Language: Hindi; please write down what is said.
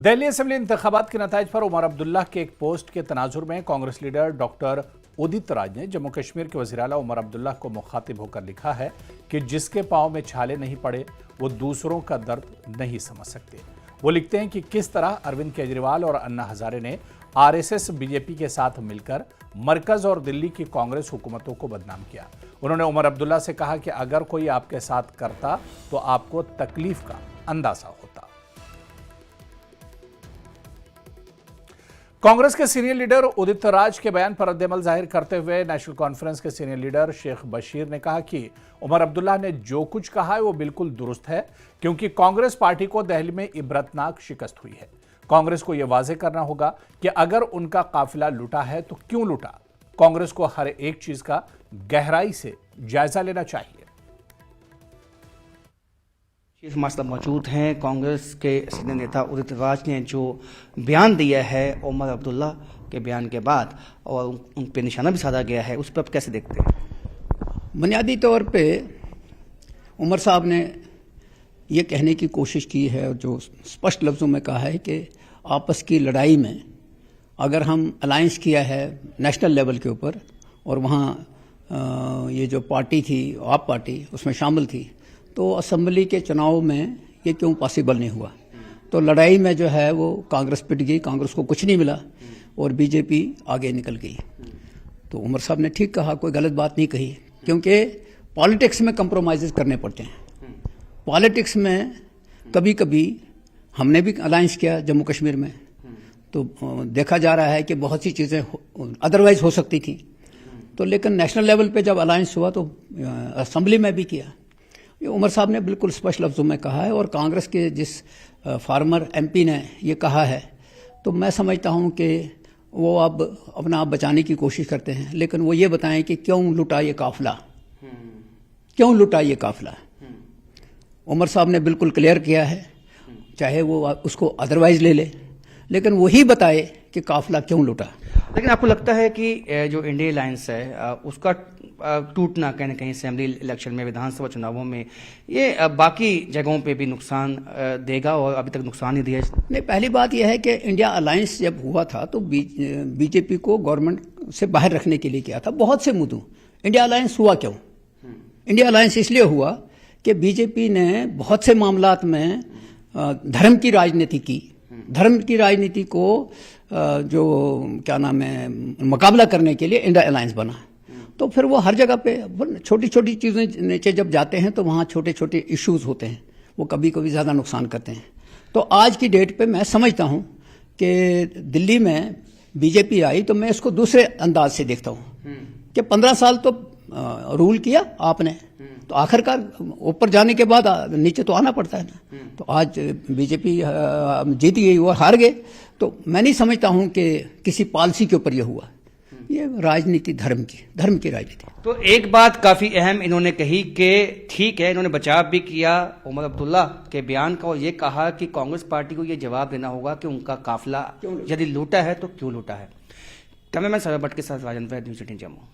दिल्ली असेंबली इंतखाबात के नताइज पर उमर अब्दुल्ला के एक पोस्ट के तनाजुर में कांग्रेस लीडर डॉक्टर उदित राज ने जम्मू कश्मीर के वज़ीर आला उमर अब्दुल्ला को मुखातिब होकर लिखा है कि जिसके पांव में छाले नहीं पड़े वो दूसरों का दर्द नहीं समझ सकते। वो लिखते हैं कि किस तरह अरविंद केजरीवाल और अन्ना हजारे ने आरएसएस बीजेपी के साथ मिलकर मरकज और दिल्ली की कांग्रेस हुकूमतों को बदनाम किया। उन्होंने उमर अब्दुल्ला से कहा कि अगर कोई आपके साथ करता तो आपको तकलीफ का अंदाजा होता। कांग्रेस के सीनियर लीडर उदित राज के बयान पर रद्द-ए-अमल जाहिर करते हुए नेशनल कॉन्फ्रेंस के सीनियर लीडर शेख बशीर ने कहा कि उमर अब्दुल्ला ने जो कुछ कहा है वो बिल्कुल दुरुस्त है, क्योंकि कांग्रेस पार्टी को दिल्ली में इबरतनाक शिकस्त हुई है। कांग्रेस को यह वाजे करना होगा कि अगर उनका काफिला लूटा है तो क्यों लूटा। कांग्रेस को हर एक चीज का गहराई से जायजा लेना चाहिए। चीफ मास्टर मौजूद हैं। कांग्रेस के सीनियर नेता उदित राज ने जो बयान दिया है उमर अब्दुल्ला के बयान के बाद और उन पे निशाना भी साधा गया है, उस पर आप कैसे देखते हैं? बुनियादी तौर पे उमर साहब ने ये कहने की कोशिश की है, जो स्पष्ट लफ्ज़ों में कहा है कि आपस की लड़ाई में अगर हम अलायंस किया है नेशनल लेवल के ऊपर और वहाँ ये जो पार्टी थी आप पार्टी उसमें शामिल थी, तो असेंबली के चुनाव में ये क्यों पॉसिबल नहीं हुआ। तो लड़ाई में जो है वो कांग्रेस पिट गई, कांग्रेस को कुछ नहीं मिला और बीजेपी आगे निकल गई। तो उमर साहब ने ठीक कहा, कोई गलत बात नहीं कही, क्योंकि पॉलिटिक्स में कंप्रोमाइज़ करने पड़ते हैं। पॉलिटिक्स में कभी कभी हमने भी अलायंस किया जम्मू कश्मीर में, तो देखा जा रहा है कि बहुत सी चीज़ें अदरवाइज हो सकती थी, तो लेकिन नेशनल लेवल पे जब अलायंस हुआ तो असेंबली में भी किया। ये उमर साहब ने बिल्कुल स्पष्ट लफ्ज़ों में कहा है और कांग्रेस के जिस फार्मर एमपी ने ये कहा है, तो मैं समझता हूँ कि वो अब अपना आप बचाने की कोशिश करते हैं, लेकिन वो ये बताएं कि क्यों लुटा ये काफिला, क्यों लुटा ये काफिला। उमर साहब ने बिल्कुल क्लियर किया है, चाहे वो उसको अदरवाइज ले ले, लेकिन वही बताए कि काफिला क्यों लुटा। लेकिन आपको लगता है कि जो इंडिया अलायंस है उसका टूटना कहीं ना कहीं असेंबली इलेक्शन में, विधानसभा चुनावों में, ये बाकी जगहों पे भी नुकसान देगा और अभी तक नुकसान ही दिया? नहीं, पहली बात यह है कि इंडिया अलायंस जब हुआ था तो बीजेपी को गवर्नमेंट से बाहर रखने के लिए किया था बहुत से मुद्दों। इंडिया अलायंस हुआ क्यों? इंडिया अलायंस इसलिए हुआ कि बीजेपी ने बहुत से मामलात में धर्म की राजनीति की। धर्म की राजनीति को जो क्या नाम है मुकाबला करने के लिए इंडिया अलायंस बना। तो फिर वो हर जगह पे छोटी छोटी चीज़ें नीचे जब जाते हैं तो वहाँ छोटे छोटे इश्यूज होते हैं, वो कभी कभी ज़्यादा नुकसान करते हैं। तो आज की डेट पे मैं समझता हूँ कि दिल्ली में बीजेपी आई तो मैं इसको दूसरे अंदाज से देखता हूँ कि 15 साल तो रूल किया आपने, तो आखिरकार ऊपर जाने के बाद नीचे तो आना पड़ता है ना। तो आज बीजेपी जीत गई और हार गए, तो मैं नहीं समझता हूँ कि किसी पॉलिसी के ऊपर यह हुआ। ये राजनीति धर्म की राजनीति। तो एक बात काफी अहम इन्होंने कही कि ठीक है, इन्होंने बचाव भी किया उमर अब्दुल्ला के बयान का और ये कहा कि कांग्रेस पार्टी को ये जवाब देना होगा कि उनका काफिला यदि लूटा है तो क्यों लूटा है। कैमरामैन सरवर भट्ट के साथ राजन वैद, न्यूज़ 18 जम्मू।